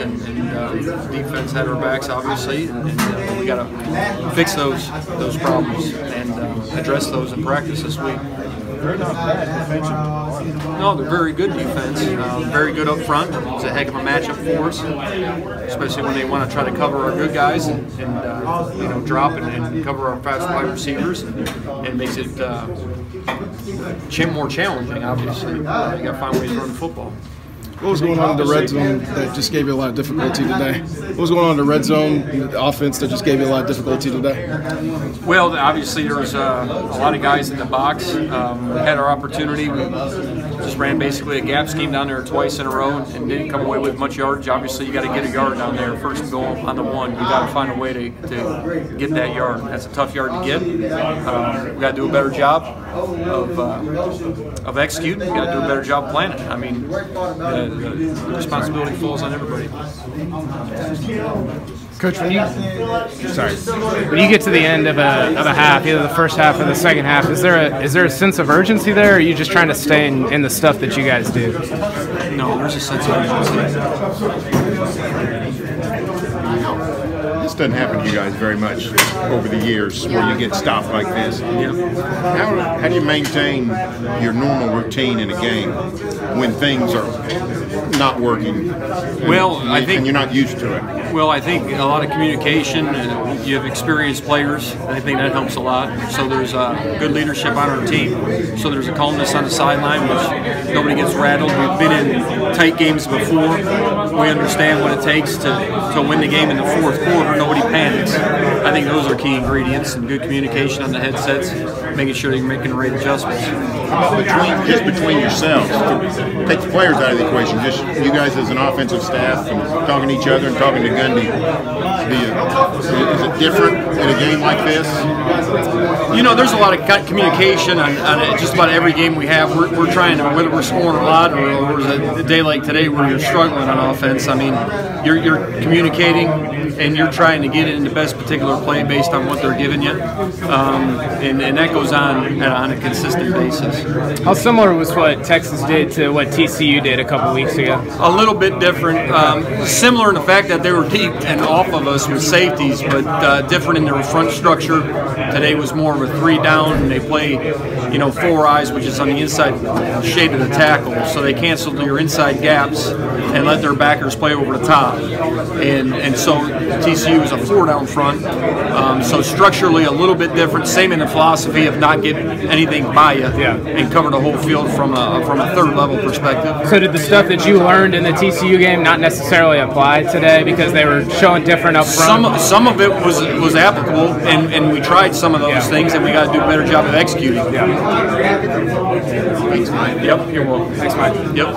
and defense had our backs, obviously, and we got to fix those problems and address those in practice this week. They're not bad defensively. No, they're very good defense. Very good up front. It's a heck of a matchup for us, especially when they want to try to cover our good guys and you know, drop and cover our fast wide receivers, and it makes it more challenging. Obviously, you got to find ways to run the football. What was going on in the red zone that just gave you a lot of difficulty today? What was going on in the red zone, the offense that just gave you a lot of difficulty today? Well, obviously there was a lot of guys in the box. We had our opportunity. We just ran basically a gap scheme down there twice in a row and didn't come away with much yardage. Obviously, you got to get a yard down there first and go on the one. You got to find a way to get that yard. That's a tough yard to get. We got to do a better job of executing. We got to do a better job planning. I mean, the responsibility falls on everybody. Coach, when you get to the end of a half, either the first half or the second half, is there a sense of urgency there, or are you just trying to stay in the stuff that you guys do? No, there's a sense of urgency. This doesn't happen to you guys very much over the years where you get stopped like this. How do you maintain your normal routine in a game when things are not working and you're not used to it? Well, I think a lot of communication. You have experienced players. I think that helps a lot. So there's good leadership on our team. So there's a calmness on the sideline, which nobody gets rattled. We've been in tight games before. We understand what it takes to win the game in the fourth quarter. Nobody panics. I think those are key ingredients, and good communication on the headsets, making sure that you're making the right adjustments. How about between yourselves? Take the players out of the equation. Just you guys as an offensive staff and talking to each other and talking to Gundy. Is it different in a game like this? You know, there's a lot of communication on just about every game we have. We're trying to, whether we're scoring a lot or a day like today where you're struggling on offense. I mean, you're communicating and you're trying to get it in the best particular play based on what they're giving you, and that goes on a consistent basis. How similar was what Texas did to what TCU did a couple weeks ago? A little bit different. Similar in the fact that they were deep and off of us with safeties, but different in their front structure. Today was more of a 3 down, and they play, you know, 4 eyes, which is on the inside shade of the tackle. So they canceled your inside gaps and let their backers play over the top. And so TCU is a 4 down front. So structurally a little bit different. Same in the philosophy of not getting anything by you and cover the whole field from a third level perspective. So did the stuff that you learned in the TCU game not necessarily apply today because they were showing different up front? Some of it was applicable, and we tried some of those things, and we got to do a better job of executing. Thanks, Mike. Yep, you're welcome. Thanks, Mike. Yep.